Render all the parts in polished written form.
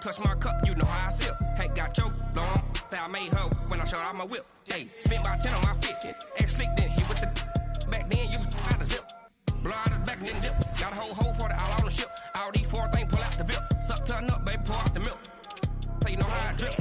touch my cup, you know how I sip. Hey, got your long, I made her when I showed out my whip. Hey, spent my 10 on my fit, and slick then hit with the back then, used to out the zip. Blow out his back and then dip. Got a whole party all on the ship. All these four things pull out the VIP. Suck, turn up, baby, pour out the milk. So you know how I drip.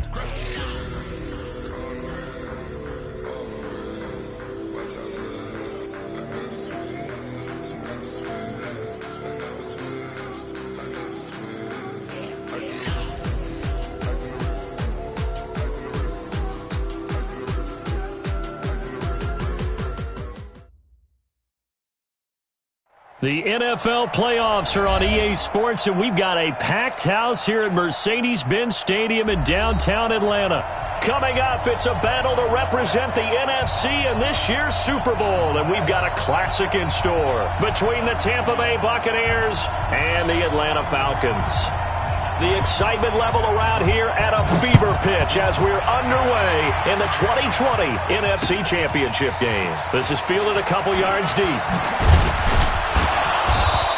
The NFL playoffs are on EA Sports, and we've got a packed house here at Mercedes-Benz Stadium in downtown Atlanta. Coming up, it's a battle to represent the NFC in this year's Super Bowl, and we've got a classic in store between the Tampa Bay Buccaneers and the Atlanta Falcons. The excitement level around here at a fever pitch as we're underway in the 2020 NFC Championship game. This is fielded a couple yards deep.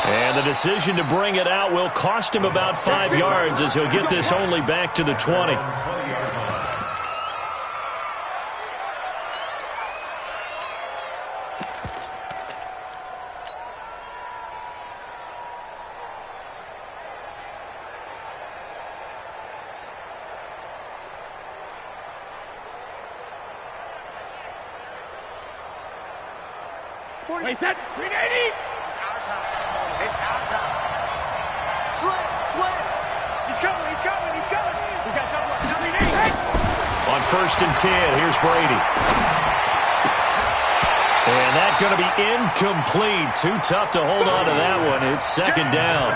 And the decision to bring it out will cost him about 5 yards as he'll get this only back to the 20. Wait, that 380. It's our time. It's our time. Slam. He's coming. We got double up. 380. On 1st and 10, here's Brady. And that's going to be incomplete. Too tough to hold on to that one. It's 2nd down.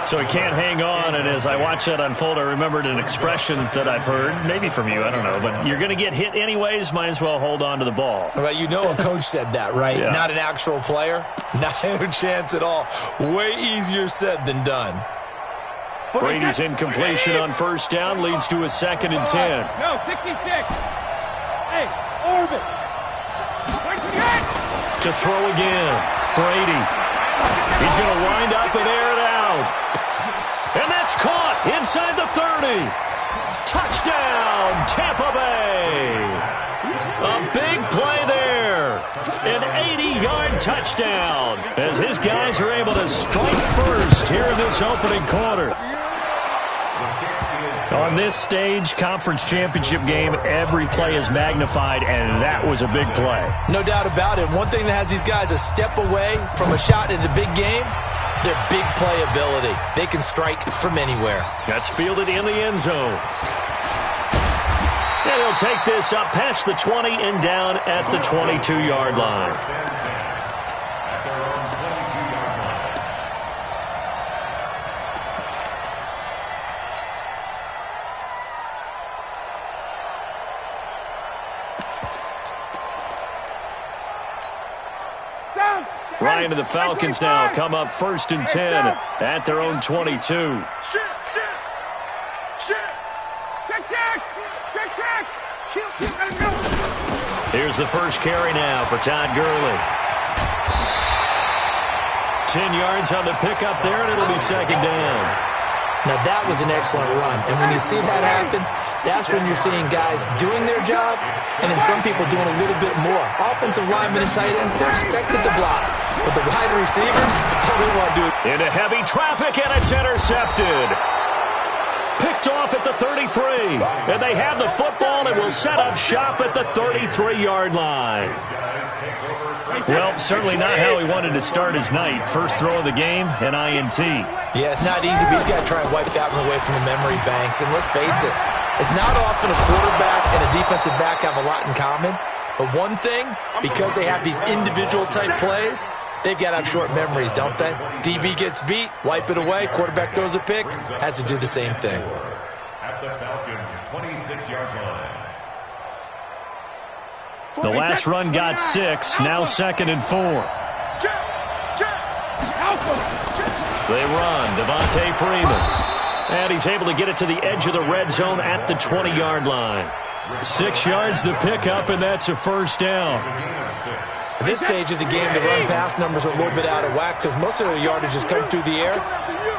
So he can't hang on, and as I watch that unfold, I remembered an expression that I've heard, maybe from you, I don't know, but you're going to get hit anyways, might as well hold on to the ball. Well, you know a coach said that, right? Yeah. Not an actual player. Not a chance at all. Way easier said than done. Brady's incompletion on 1st down leads to a 2nd and 10. No, 66. Hey, orbit. To throw again. Brady. He's going to wind up and air it out. And that's caught inside the 30. Touchdown, Tampa Bay. A big play there. An 80-yard touchdown as his guys are able to strike first here in this opening quarter. On this stage, conference championship game, every play is magnified, and that was a big play. No doubt about it. One thing that has these guys a step away from a shot at the big game, their big playability. They can strike from anywhere. That's fielded in the end zone. And he'll take this up past the 20 and down at the 22-yard line. Ryan and the Falcons now come up 1st and 10 at their own 22. Here's the first carry now for Todd Gurley. 10 yards on the pickup there, and it'll be 2nd down. Now, that was an excellent run. And when you see that happen, that's when you're seeing guys doing their job and then some people doing a little bit more. Offensive linemen and tight ends, they're expected to block. But the wide receivers, all they want to do is... Into heavy traffic, and it's intercepted. Picked off at the 33. And they have the football and will set up shop at the 33-yard line. Well, certainly not how he wanted to start his night. First throw of the game, an INT. Yeah, it's not easy, but he's got to try and wipe that one away from the memory banks. And let's face it, it's not often a quarterback and a defensive back have a lot in common. But one thing, because they have these individual type plays, they've got to have short memories, don't they? DB gets beat, wipe it away, quarterback throws a pick, has to do the same thing. At the Falcons' 26-yard line. The last run got 6, now 2nd and 4. They run, Devontae Freeman. And he's able to get it to the edge of the red zone at the 20-yard line. 6 yards the pickup, and that's a 1st down. At this stage of the game, the run-pass numbers are a little bit out of whack because most of the yardage has come through the air.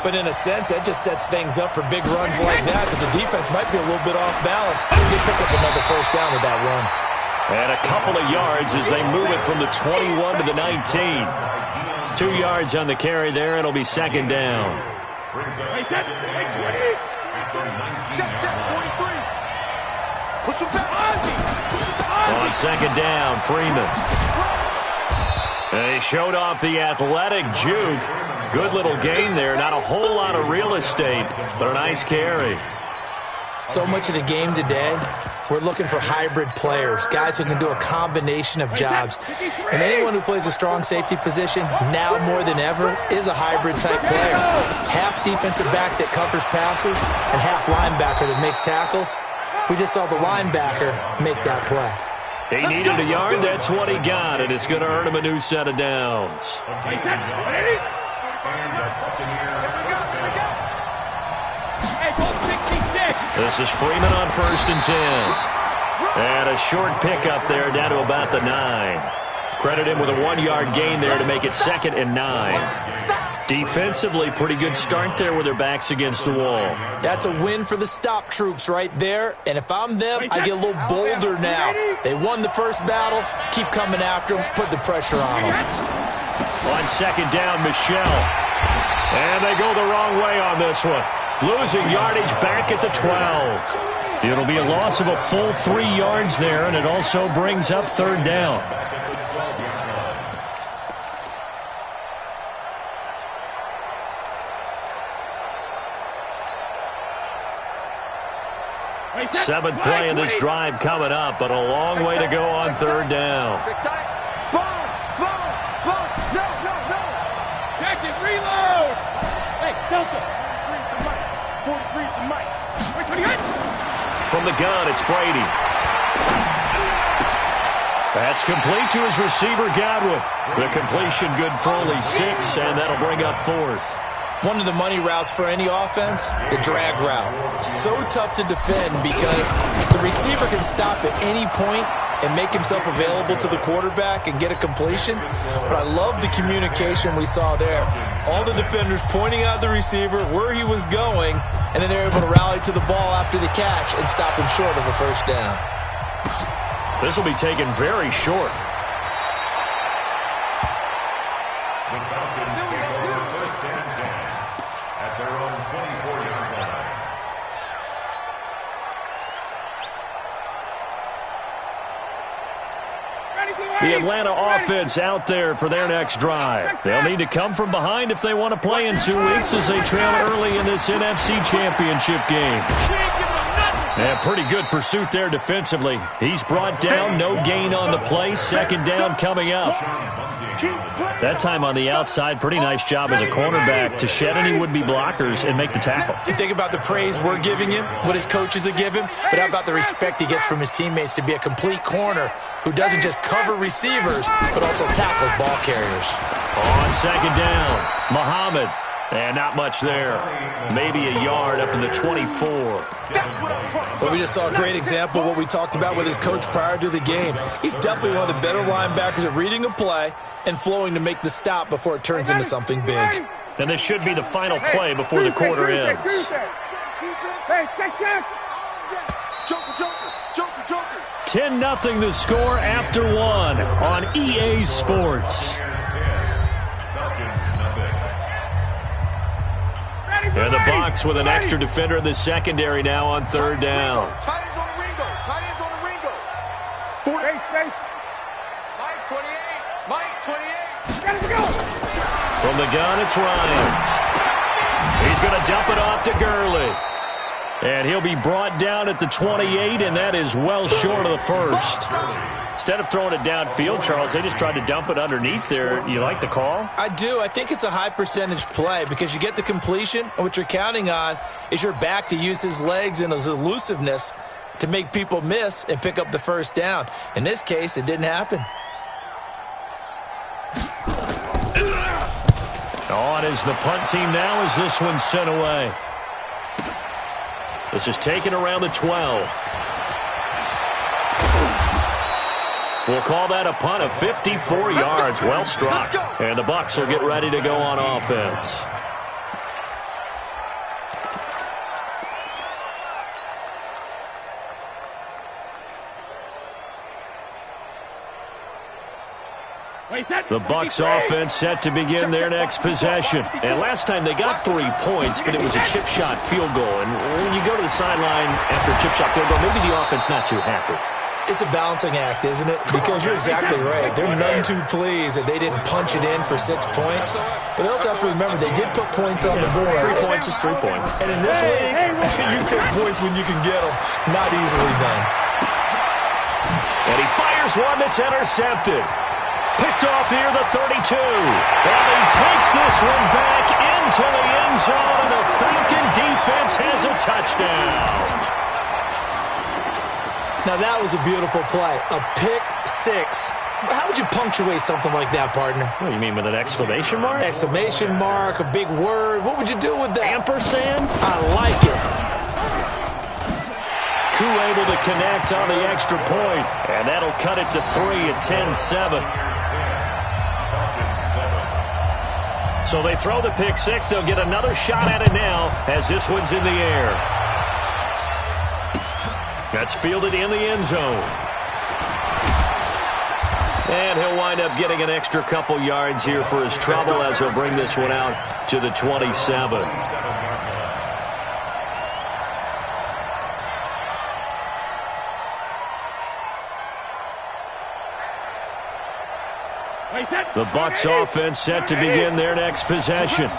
But in a sense, that just sets things up for big runs like that because the defense might be a little bit off balance. They pick up another first down with that run. And a couple of yards as they move it from the 21 to the 19. 2 yards on the carry there. It'll be second down. On second down, Freeman. They showed off the athletic juke. Good little gain there. Not a whole lot of real estate, but a nice carry. So much of the game today, we're looking for hybrid players, guys who can do a combination of jobs. And anyone who plays a strong safety position, now more than ever, is a hybrid-type player. Half defensive back that covers passes and half linebacker that makes tackles. We just saw the linebacker make that play. He needed a yard. That's what he got, and it's going to earn him a new set of downs. This is Freeman on 1st and 10. And a short pickup there down to about the 9. Credit him with a 1-yard gain there to make it 2nd and 9. Defensively, pretty good start there with their backs against the wall. That's a win for the stop troops right there. And if I'm them, I get a little bolder now. They won the first battle. Keep coming after them. Put the pressure on them. On second down, Michelle. And they go the wrong way on this one. Losing yardage back at the 12. It'll be a loss of a full 3 yards there, and it also brings up 3rd down. Seventh play in this drive coming up, but a long way to go on 3rd down. Check it, reload! Hey, Delta! 43's the mic. From the gun, it's Brady. That's complete to his receiver, Godwin. The completion good for only 6, and that'll bring up 4th. One of the money routes for any offense, the drag route. So tough to defend because the receiver can stop at any point and make himself available to the quarterback and get a completion. But I love the communication we saw there. All the defenders pointing out the receiver, where he was going, and then they're able to rally to the ball after the catch and stop him short of a first down. This will be taken very short. The Falcons take over 1st and 10 at their own 24-yard line. The Atlanta offense out there for their next drive. They'll need to come from behind if they want to play in 2 weeks as they trail early in this NFC Championship game. And pretty good pursuit there defensively. He's brought down, no gain on the play. 2nd down coming up. That time on the outside, pretty nice job as a cornerback to shed any would-be blockers and make the tackle. You think about the praise we're giving him, what his coaches have given, but how about the respect he gets from his teammates to be a complete corner who doesn't just cover receivers, but also tackles ball carriers. On 2nd down, Muhammad. And not much there. Maybe a yard up in the 24. But we just saw a great example of what we talked about with his coach prior to the game. He's definitely one of the better linebackers at reading a play and flowing to make the stop before it turns into something big. And this should be the final play before the quarter ends. 10-0 the score after 1 on EA Sports. And the box with an extra defender in the secondary now on 3rd down. Tight ends on the Ringo. Tight ends on the Ringo. Space. Mike 28. Mike 28. Gotta go. From the gun, it's Ryan. He's going to dump it off to Gurley. And he'll be brought down at the 28, and that is well short of the first. Instead of throwing it downfield, Charles, they just tried to dump it underneath there. You like the call? I do. I think it's a high-percentage play because you get the completion, and what you're counting on is your back to use his legs and his elusiveness to make people miss and pick up the first down. In this case, it didn't happen. On is the punt team now as this one's sent away. This is taken around the 12. We'll call that a punt of 54 yards. Well struck. And the Bucs will get ready to go on offense. The Bucs offense set to begin their next possession. And last time they got 3 points, but it was a chip shot field goal. And when you go to the sideline after a chip shot field goal, maybe the offense not too happy. It's a balancing act, isn't it? Because you're exactly right. They're none too pleased that they didn't punch it in for 6 points. But they also have to remember they did put points on the board. 3 points is 3 points. And in this league, you take points when you can get them. Not easily done. And he fires one that's intercepted. Picked off near the 32. And he takes this one back into the end zone, and the Falcon defense has a touchdown. Now, that was a beautiful play. A pick six. How would you punctuate something like that, partner? What do you mean, with an exclamation mark? Exclamation mark, a big word. What would you do with that? Ampersand? I like it. Koo able to connect on the extra point, and that'll cut it to 3 at 10-7. So they throw the pick six. They'll get another shot at it now as this one's in the air. That's fielded in the end zone. And he'll wind up getting an extra couple yards here for his trouble as he'll bring this one out to the 27. The Bucs offense set to begin their next possession.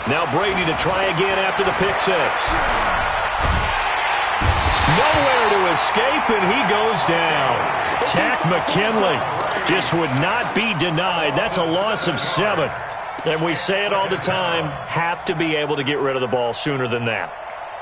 Now Brady to try again after the pick six. Nowhere to escape, and he goes down. Tack McKinley just would not be denied. That's a loss of 7. And we say it all the time, have to be able to get rid of the ball sooner than that.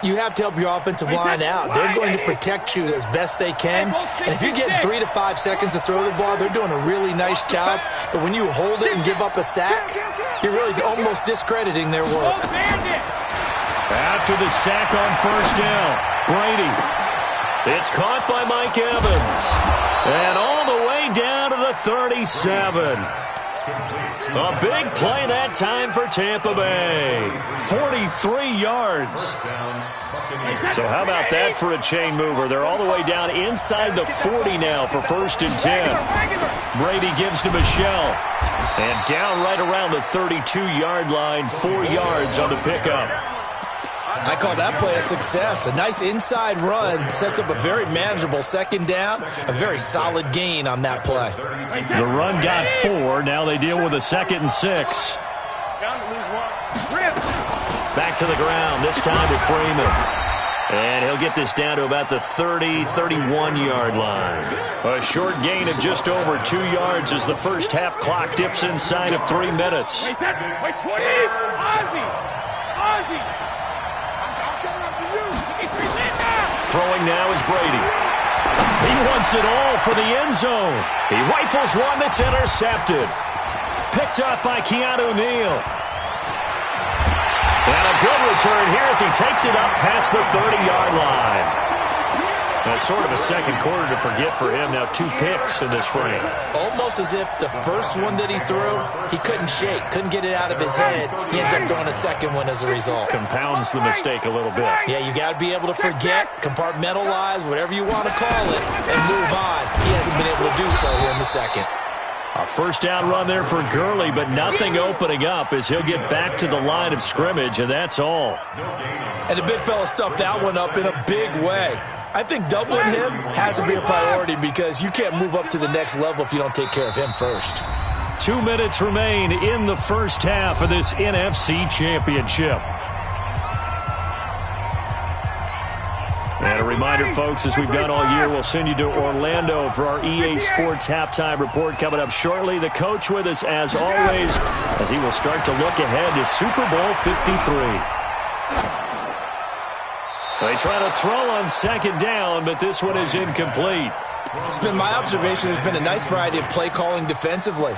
You have to help your offensive line out. They're going to protect you as best they can. And if you're getting 3 to 5 seconds to throw the ball, they're doing a really nice job. But when you hold it and give up a sack, you're really almost discrediting their work. After the sack on first down, Brady. It's caught by Mike Evans. And all the way down to the 37. A big play that time for Tampa Bay. 43 yards. So how about that for a chain mover? They're all the way down inside the 40 now for 1st and 10. Brady gives to Michelle. And down right around the 32-yard line, 4 yards on the pickup. I call that play a success. A nice inside run sets up a very manageable 2nd down. A very solid gain on that play. The run got 4. Now they deal with a 2nd and 6. Back to the ground, this time to Freeman. And he'll get this down to about the 30, 31-yard line. A short gain of just over 2 yards as the first half clock dips inside of 3 minutes. Wait, 20! Ozzy! Throwing now is Brady. He wants it all for the end zone. He rifles one that's intercepted. Picked up by Keanu Neal. And a good return here as he takes it up past the 30-yard line. That's sort of a second quarter to forget for him. Now 2 picks in this frame. Almost as if the first one that he threw, he couldn't shake, couldn't get it out of his head. He ends up throwing a second one as a result. Compounds the mistake a little bit. Yeah, you got to be able to forget, compartmentalize, whatever you want to call it, and move on. He hasn't been able to do so here in the second. A first down run there for Gurley, but nothing opening up as he'll get back to the line of scrimmage, and that's all. And the big fella stuffed that one up in a big way. I think doubling him has to be a priority because you can't move up to the next level if you don't take care of him first. 2 minutes remain in the first half of this NFC Championship. And a reminder, folks, as we've done all year, we'll send you to Orlando for our EA Sports Halftime Report coming up shortly. The coach with us, as always, as he will start to look ahead to Super Bowl 53. They try to throw on 2nd down, but this one is incomplete. It's been my observation there's been a nice variety of play calling defensively.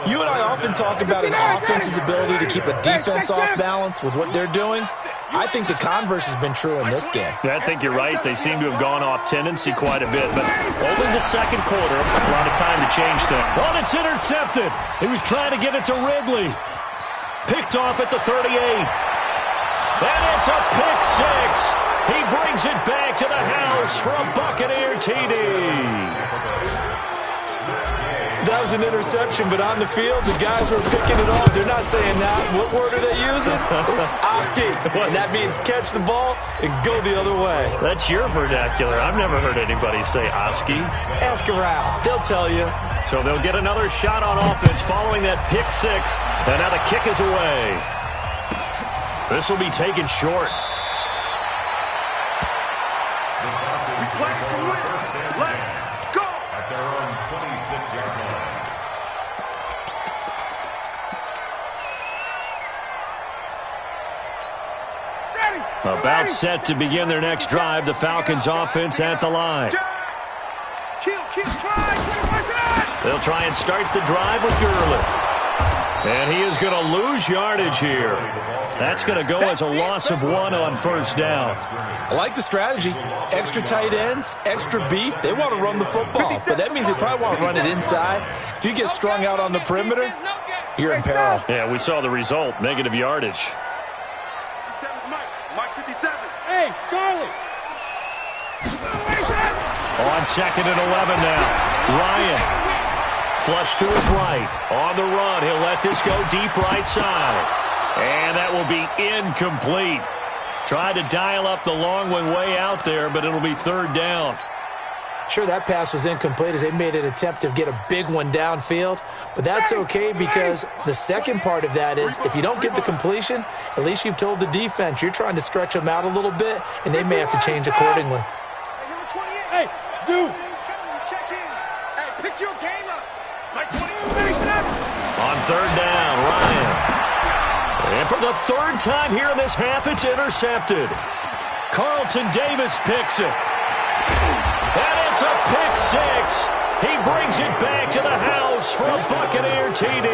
You and I often talk about an offense's ability to keep a defense off balance with what they're doing. I think the converse has been true in this game. Yeah, I think you're right. They seem to have gone off tendency quite a bit, but only the second quarter. A lot of time to change things. Oh, it's intercepted. He was trying to get it to Ridley. Picked off at the 38. And it's a pick six. He brings it back to the house for a Buccaneer TD. That was an interception, but on the field, the guys who are picking it off, they're not saying that. What word are they using? It's Oski. And that means catch the ball and go the other way. That's your vernacular. I've never heard anybody say Oski. Ask around. They'll tell you. So they'll get another shot on offense following that pick six. And now the kick is away. This will be taken short. Reflect the win. Let go. At their own 26-yard line. About set to begin their next drive. The Falcons offense at the line. They'll try and start the drive with Gurley. And he is going to lose yardage here. That's going to go as a loss of 1 on first down. I like the strategy. Extra tight ends, extra beef. They want to run the football, but that means they probably want to run it inside. If you get strung out on the perimeter, you're in peril. Yeah, we saw the result. Negative yardage. Mike 57. Hey, Charlie. On second and 11 now. Ryan. Flush to his right. On the run. He'll let this go deep right side. And that will be incomplete. Tried to dial up the long one way out there, but it'll be third down. Sure, that pass was incomplete as they made an attempt to get a big one downfield, but that's okay because the second part of that is if you don't get the completion, at least you've told the defense you're trying to stretch them out a little bit, and they may have to change accordingly. Hey, Zoo. Check in. Hey, pick your game up. On third down, Ryan. And for the third time here in this half, it's intercepted. Carlton Davis picks it. And it's a pick six. He brings it back to the house for a Buccaneer TD.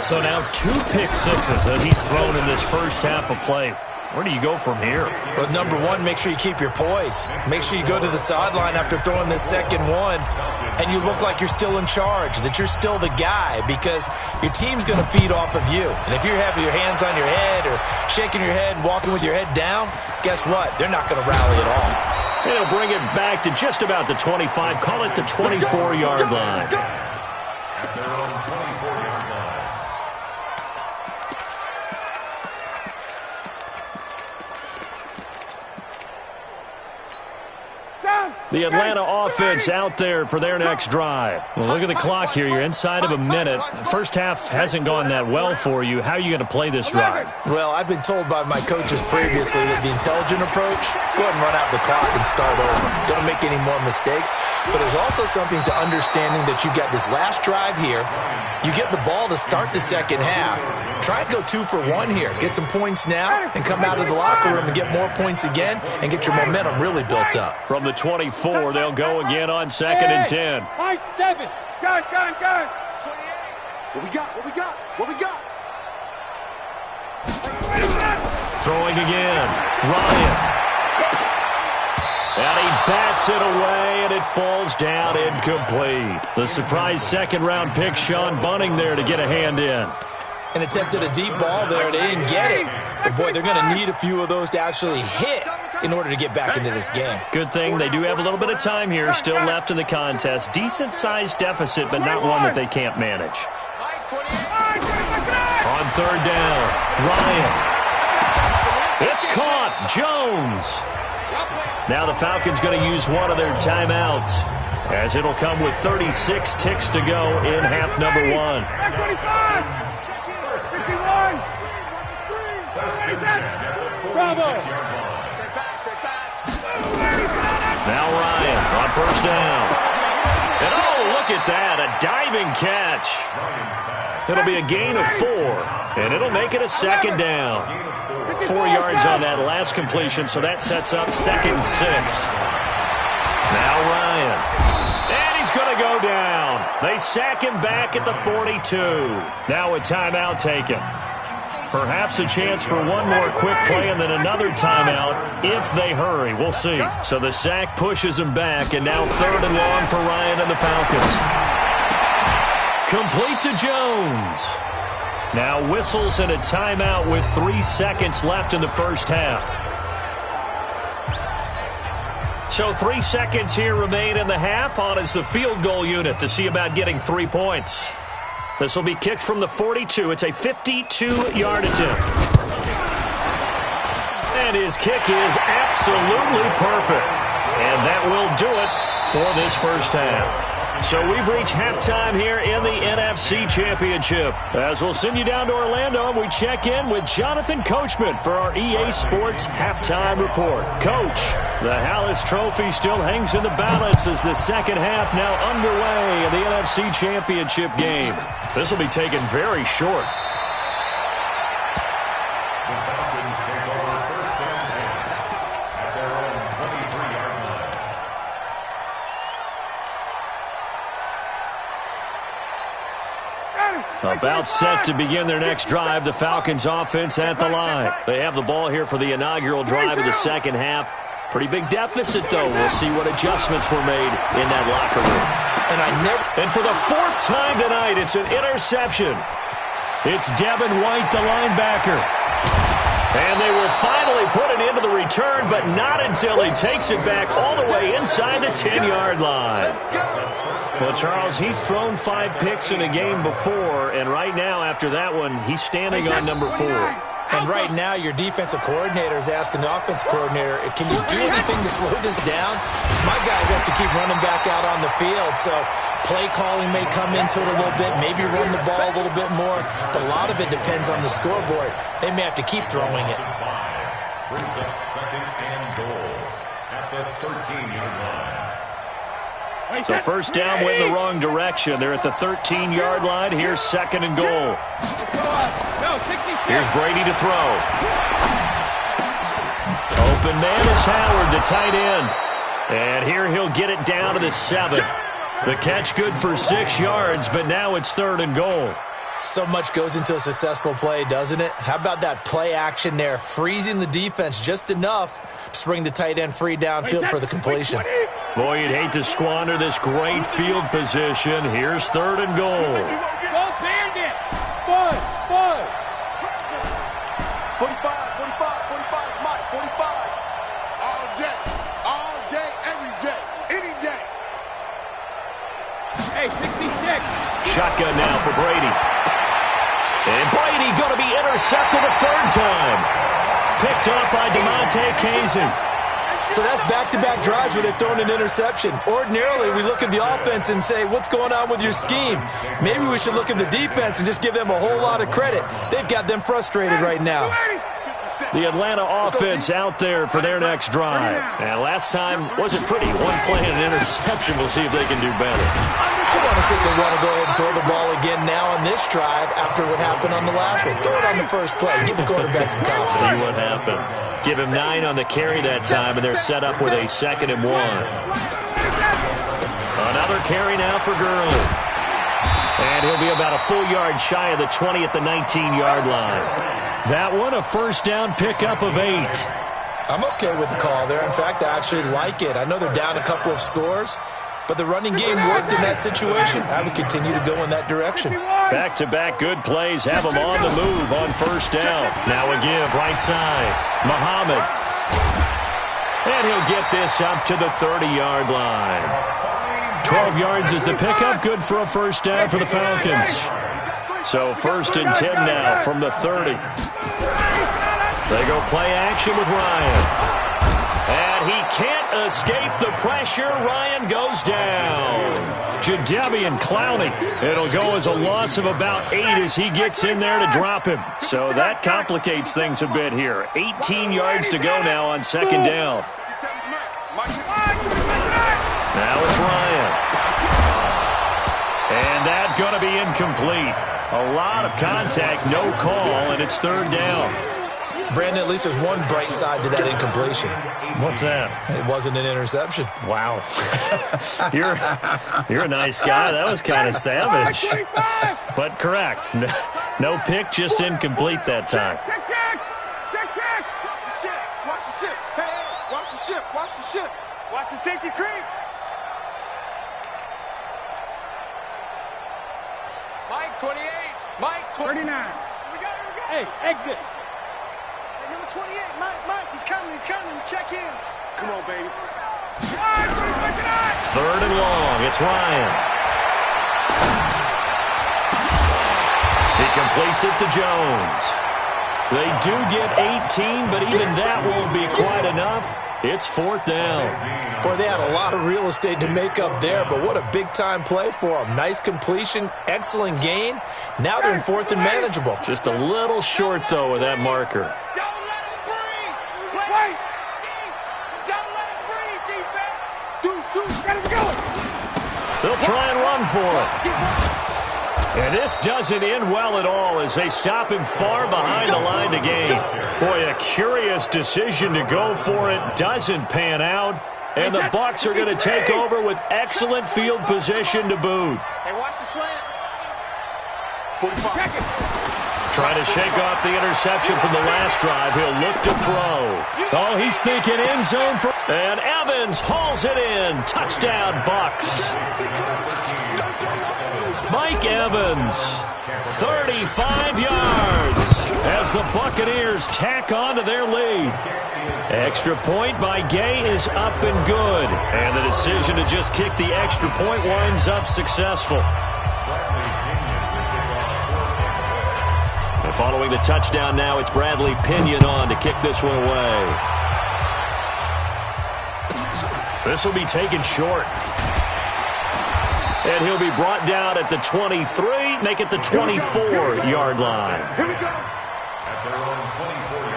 So now 2 pick sixes that he's thrown in this first half of play. Where do you go from here? Well, number one, make sure you keep your poise. Make sure you go to the sideline after throwing this second one, and you look like you're still in charge, that you're still the guy, because your team's going to feed off of you. And if you're having your hands on your head or shaking your head and walking with your head down, guess what? They're not going to rally at all. He'll bring it back to just about the 25. Call it the 24-yard line. At their own 24-yard line. The Atlanta offense out there for their next drive. Well, look at the clock here. You're inside of a minute. First half hasn't gone that well for you. How are you going to play this drive? Well, I've been told by my coaches previously that the intelligent approach, go ahead and run out the clock and start over. Don't make any more mistakes. But there's also something to understanding that you got this last drive here. You get the ball to start the second half. Try and go 2 for 1 here. Get some points now and come out of the locker room and get more points again and get your momentum really built up. From the 24, they'll go again on second and 10. 5-7. Gun. 28. What we got? What we got? Throwing again. Ryan. And he bats it away, and it falls down incomplete. The surprise second-round pick, Sean Bunting, there to get a hand in. And attempted a deep ball there. They didn't get it. But, boy, they're going to need a few of those to actually hit in order to get back into this game. Good thing they do have a little bit of time here still left in the contest. Decent-sized deficit, but not one that they can't manage. On third down, Ryan. It's caught. Jones. Now the Falcons going to use one of their timeouts, as it'll come with 36 ticks to go in half number 1. Now Ryan on first down. And oh, look at that, a diving catch. It'll be a gain of 4, and it'll make it a second down. 4 yards on that last completion, so that sets up second and 6. Now Ryan. And he's going to go down. They sack him back at the 42. Now a timeout taken. Perhaps a chance for one more quick play and then another timeout if they hurry. We'll see. So the sack pushes him back, and now 3rd and long for Ryan and the Falcons. Complete to Jones. Now whistles and a timeout with 3 seconds left in the first half. So 3 seconds here remain in the half. On is the field goal unit to see about getting 3 points. This will be kicked from the 42. It's a 52-yard attempt. And his kick is absolutely perfect. And that will do it for this first half. So we've reached halftime here in the NFC Championship. As we'll send you down to Orlando, we check in with Jonathan Coachman for our EA Sports Halftime Report. Coach, the Hallis Trophy still hangs in the balance as the second half now underway in the NFC Championship game. This will be taken very short. The Falcons take over 1st and 10 at their own 23-yard line. About set to begin their next drive, the Falcons offense at the line. They have the ball here for the inaugural drive of the second half. Pretty big deficit, though. We'll see what adjustments were made in that locker room. And for the 4th time tonight, it's an interception. It's Devin White, the linebacker. And they will finally put it into the return, but not until he takes it back all the way inside the 10-yard line. Well, Charles, he's thrown 5 picks in a game before, and right now, after that one, he's standing on number 4. And right now, your defensive coordinator is asking the offense coordinator, can you do anything to slow this down? Because my guys have to keep running back out on the field. So play calling may come into it a little bit, maybe run the ball a little bit more. But a lot of it depends on the scoreboard. They may have to keep throwing it. Brings up 2nd and goal at the 13-yard line. So first down went in the wrong direction. They're at the 13-yard line. Here's 2nd and goal. Here's Brady to throw. Open man is Howard, the tight end. And here he'll get it down to the 7. The catch good for 6 yards, but now it's 3rd and goal. So much goes into a successful play, doesn't it? How about that play action there, freezing the defense just enough to bring the tight end free downfield for the completion. Boy, you'd hate to squander this great field position. Here's 3rd and goal. Go Bandit! 45, Mike, 45. All day, every day, any day. Hey, 66. Shotgun now for Brady. And Brady going to be intercepted a 3rd time. Picked up by DeMonte Kazin. So that's back-to-back drives where they've thrown an interception. Ordinarily, we look at the offense and say, what's going on with your scheme? Maybe we should look at the defense and just give them a whole lot of credit. They've got them frustrated right now. The Atlanta offense out there for their next drive. And last time wasn't pretty. One play and an interception. We'll see if they can do better. I want to say they want to go ahead and throw the ball again now on this drive after what happened on the last one. Throw it on the first play. Give the quarterback some confidence. See what happens. Give him 9 on the carry that time, and they're set up with a 2nd and 1. Another carry now for Gurley. And he'll be about a full yard shy of the 20 at the 19-yard line. That one, a first down pickup of 8. I'm okay with the call there. In fact, I actually like it. I know they're down a couple of scores, but the running game worked in that situation. I would continue to go in that direction. Back-to-back good plays have them on the move on first down. Now a give right side. Muhammad. And he'll get this up to the 30-yard line. 12 yards is the pickup. Good for a first down for the Falcons. So 1st and 10 now from the 30. They go play action with Ryan. And he can't escape the pressure. Ryan goes down. Jadeveon Clowney. It'll go as a loss of about 8 as he gets in there to drop him. So that complicates things a bit here. 18 yards to go now on 2nd down. Now it's Ryan. And that's going to be incomplete. A lot of contact, no call, and it's 3rd down. Brandon, at least there's one bright side to that incompletion. What's that? It wasn't an interception. Wow. You're a nice guy. That was kind of savage. But correct. No pick, just incomplete that time. Check. Watch the ship. Watch the ship. Hey, watch the ship. Watch the ship. Watch the safety creep. Mike, 28. Mike, 39. Here we go. Hey, exit. Hey, number 28. Mike, he's coming. Check in. Come on, baby. 3rd and long. It's Ryan. He completes it to Jones. They do get 18, but even that won't be quite enough. It's 4th down. Boy, they had a lot of real estate to make up there, but what a big-time play for them. Nice completion, excellent gain. Now they're in 4th and manageable. Just a little short, though, with that marker. Don't let him breathe. Wait. Don't let him breathe, defense. Deuce, get him going. They'll try and run for it. And this doesn't end well at all as they stop him far behind the line to gain. Boy, a curious decision to go for it. Doesn't pan out. And the Bucs are going to take over with excellent field position to boot. Hey, watch the slant. 45. Trying to shake off the interception from the last drive. He'll look to throw. Oh, he's thinking end zone. And Evans hauls it in. Touchdown, Bucs. Mike Evans, 35 yards as the Buccaneers tack on to their lead. Extra point by Gay is up and good. And the decision to just kick the extra point winds up successful. And following the touchdown now, it's Bradley Pinion on to kick this one away. This will be taken short. And he'll be brought down at the 23, make it the 24-yard line. Here we go. At their own 24-yard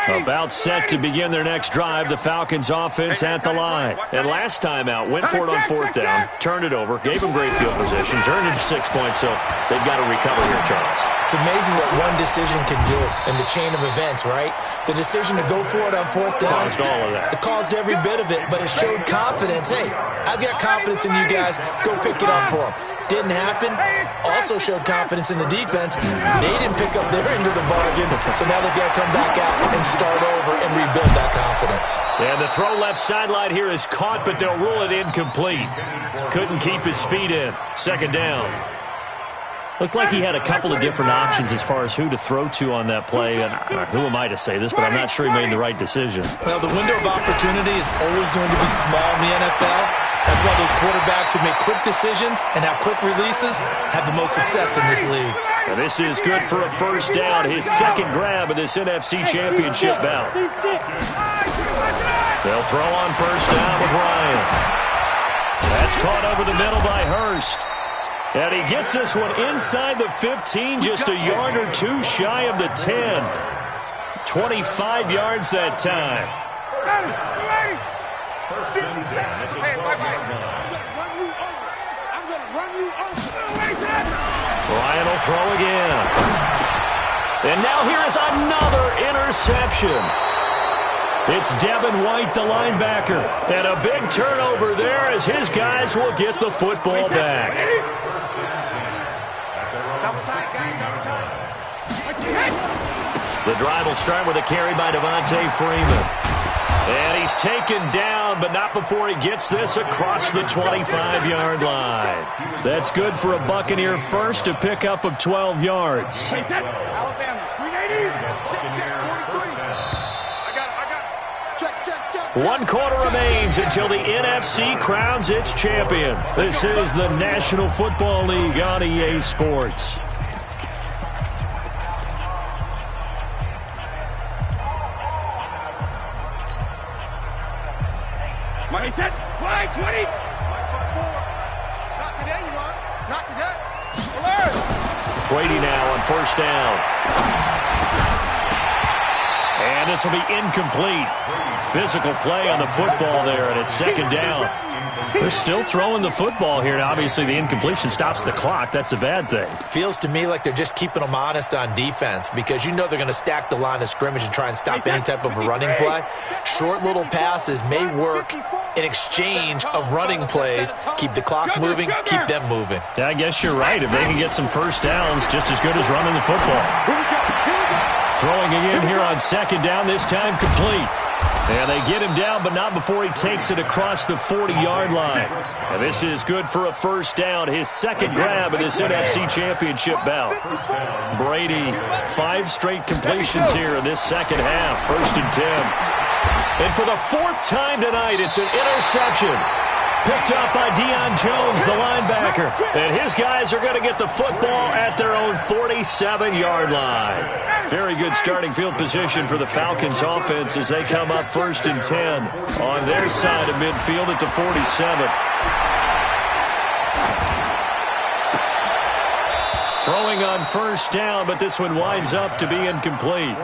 line. About set to begin their next drive, the Falcons offense at the line. And last time out, went for it on 4th down, turned it over, gave them great field position, turned it to 6 points, so they've got to recover here, Charles. It's amazing what one decision can do in the chain of events, right? The decision to go for it on 4th down. Caused all of that. It caused every bit of it, but it showed confidence. Hey, I've got confidence in you guys. Go pick it up for them. Didn't happen. Also showed confidence in the defense. They didn't pick up their end of the bargain, so now they've got to come back out and start over and rebuild that confidence. And the throw left sideline here is caught, but they'll rule it incomplete. Couldn't keep his feet in. 2nd down. Looked like he had a couple of different options as far as who to throw to on that play. And who am I to say this, but I'm not sure he made the right decision. Well, the window of opportunity is always going to be small in the NFL. That's why those quarterbacks who make quick decisions and have quick releases have the most success in this league. And this is good for a 1st down, his 2nd grab of this NFC Championship bout. They'll throw on 1st down with Ryan. That's caught over the middle by Hurst. And he gets this one inside the 15, just a yard or two shy of the 10. 25 yards that time. Ryan will throw again. And now here is another interception. It's Devin White, the linebacker. And a big turnover there as his guys will get the football back. The drive will start with a carry by Devontae Freeman. And he's taken down, but not before he gets this across the 25-yard line. That's good for a Buccaneer first, a pickup of 12 yards. One quarter remains until the NFC crowns its champion. This is the National Football League on EA Sports. Fly-20. Not today, you are. Not today. Brady now on 1st down. And this will be incomplete. Physical play on the football there, and it's second down. They're still throwing the football here, and obviously the incompletion stops the clock. That's a bad thing. Feels to me like they're just keeping them honest on defense because you know they're going to stack the line of scrimmage and try and stop any type of a running play. Short little passes may work in exchange of running plays. Keep the clock moving, keep them moving. Yeah, I guess you're right. If they can get some first downs, just as good as running the football. Throwing again here on second down, this time complete. And they get him down, but not before he takes it across the 40-yard line. And this is good for a first down, his second grab of this NFC Championship bout. Brady, 5 straight completions here in this second half, 1st and 10. And for the 4th time tonight, it's an interception. Picked up by Deion Jones, the linebacker. And his guys are going to get the football at their own 47-yard line. Very good starting field position for the Falcons offense as they come up 1st and 10 on their side of midfield at the 47. Throwing on first down, but this one winds up to be incomplete.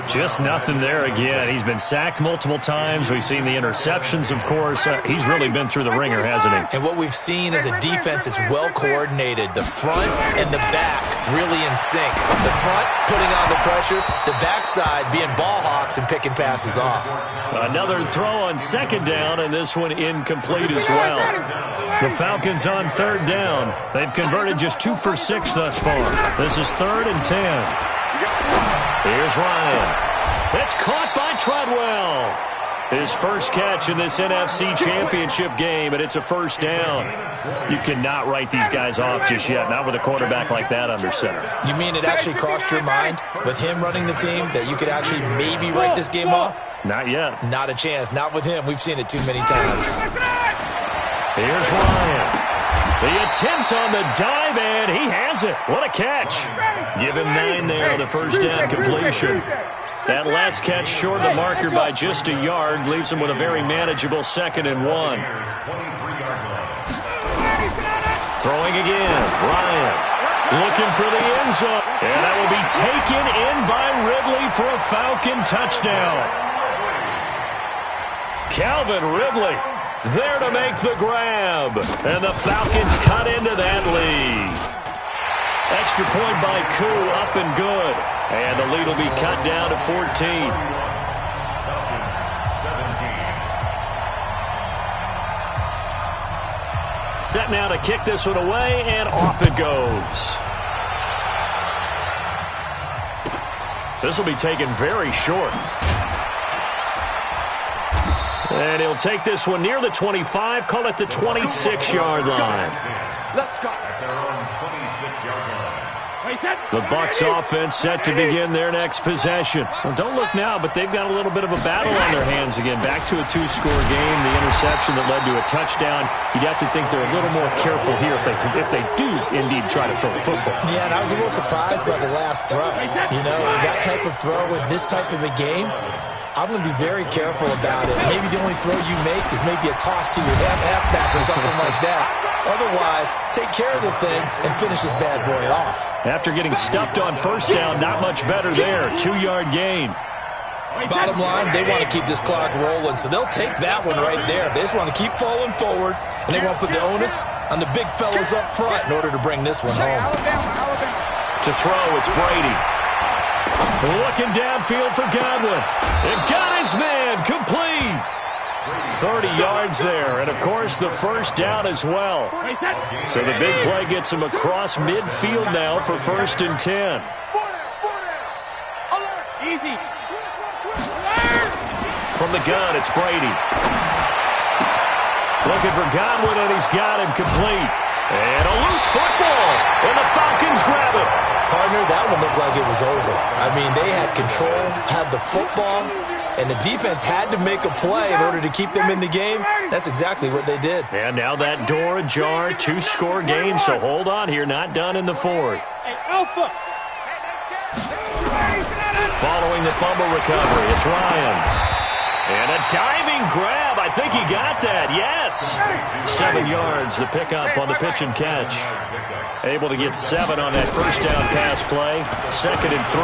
Just nothing there again. He's been sacked multiple times. We've seen the interceptions, of course. He's really been through the ringer, hasn't he? And what we've seen is a defense that's well coordinated. The front and the back really in sync. The front putting on the pressure, the backside being ball hawks and picking passes off. Another throw on second down, and this one incomplete as well. The Falcons on 3rd down. They've converted just 2 for 6 thus far. This is 3rd and 10. Here's Ryan. It's caught by Treadwell. His first catch in this NFC Championship game, and it's a first down. You cannot write these guys off just yet, not with a quarterback like that under center. You mean it actually crossed your mind with him running the team that you could actually maybe write this game off? Not yet. Not a chance. Not with him. We've seen it too many times. Here's Ryan. The attempt on the dive, and he has it. What a catch. Give him 9 there on the first down completion. That last catch short of the marker by just a yard leaves him with a very manageable 2nd and 1. Throwing again. Ryan looking for the end zone. And that will be taken in by Ridley for a Falcon touchdown. Calvin Ridley there to make the grab. And the Falcons cut into that lead. Extra point by Koo, up and good. And the lead will be cut down to 14. Set now to kick this one away, and off it goes. This will be taken very short. And he'll take this one near the 25, call it the 26-yard line. Let's go. At their own 26-yard line. The Bucs offense set to begin their next possession. Well, don't look now, but they've got a little bit of a battle on their hands again. Back to a 2-score game. The interception that led to a touchdown. You'd have to think they're a little more careful here if they do indeed try to throw the football. Yeah, and I was a little surprised by the last throw. You know, that type of throw with this type of a game, I'm going to be very careful about it. Maybe the only throw you make is maybe a toss to your halfback or something like that. Otherwise, take care of the thing and finish this bad boy off. After getting stuffed on first down, not much better there. 2-yard gain. Bottom line, they want to keep this clock rolling, so they'll take that one right there. They just want to keep falling forward, and they want to put the onus on the big fellas up front in order to bring this one home. To throw, it's Brady. Looking downfield for Godwin. And got his man complete. 30 yards there, and of course the first down as well. So the big play gets him across midfield now for 1st and 10. Easy. From the gun, it's Brady. Looking for Godwin, and he's got him complete. And a loose football, and the Falcons grab it. Partner, that one looked like it was over. I mean, they had control, had the football, and the defense had to make a play in order to keep them in the game. That's exactly what they did. And now that door ajar, 2-score game, so hold on here, not done in the 4th. Hey, Alpha. Following the fumble recovery, it's Ryan. And a diving grab. I think he got that. Yes. 7 yards, the pickup on the pitch and catch. Able to get 7 on that first down pass play. 2nd and 3.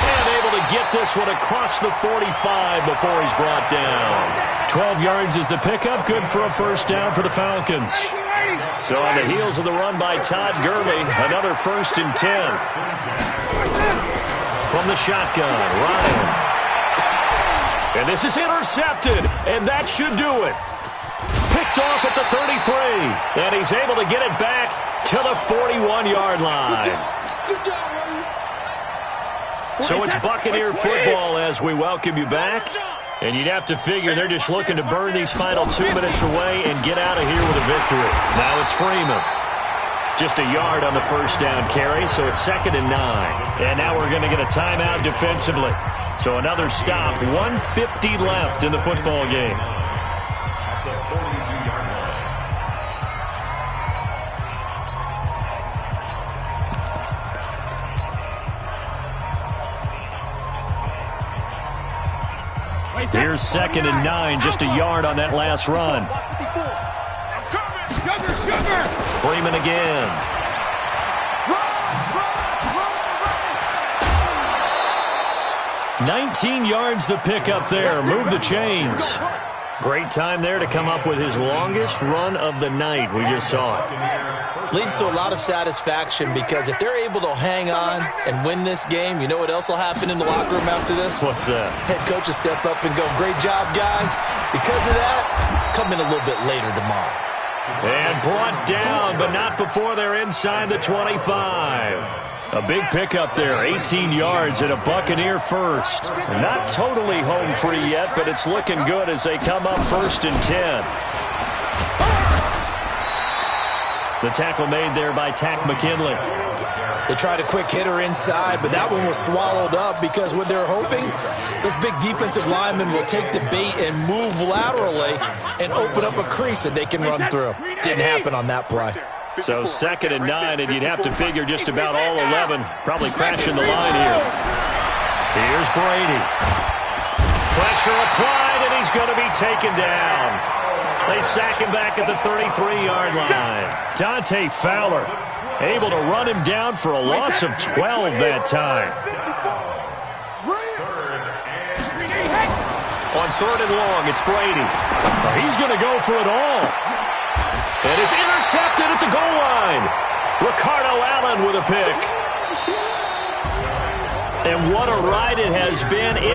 And able get this one across the 45 before he's brought down. 12 yards is the pickup. Good for a first down for the Falcons. So on the heels of the run by Todd Gurley, another 1st and 10. From the shotgun, Ryan. And this is intercepted, and that should do it. Picked off at the 33, and he's able to get it back to the 41-yard line. So it's Buccaneer football as we welcome you back. And you'd have to figure they're just looking to burn these final 2 minutes away and get out of here with a victory. Now it's Freeman. Just a yard on the first down carry, so it's 2nd and 9. And now we're going to get a timeout defensively. So another stop, 1:50 left in the football game. Here's 2nd and 9, just a yard on that last run. Freeman again. 19 yards the pickup there. Move the chains. Great time there to come up with his longest run of the night. We just saw it. Leads to a lot of satisfaction because if they're able to hang on and win this game, you know what else will happen in the locker room after this? What's that? Head coach will step up and go, great job, guys. Because of that, come in a little bit later tomorrow. And brought down, but not before they're inside the 25. A big pickup there, 18 yards and a Buccaneer first. Not totally home free yet, but it's looking good as they come up 1st and 10. The tackle made there by Tack McKinley. They tried a quick hitter inside, but that one was swallowed up because what they're hoping, those big defensive linemen will take the bait and move laterally and open up a crease that they can run through. Didn't happen on that play. So 2nd and 9, and you'd have to figure just about all 11 probably crashing the line here. Here's Brady. Pressure applied, and he's going to be taken down. They sack him back at the 33-yard line. Dante Fowler able to run him down for a loss of 12 that time. On 3rd and long, it's Brady. He's going to go for it all. And it's intercepted at the goal line. Ricardo Allen with a pick. And what a ride it has been.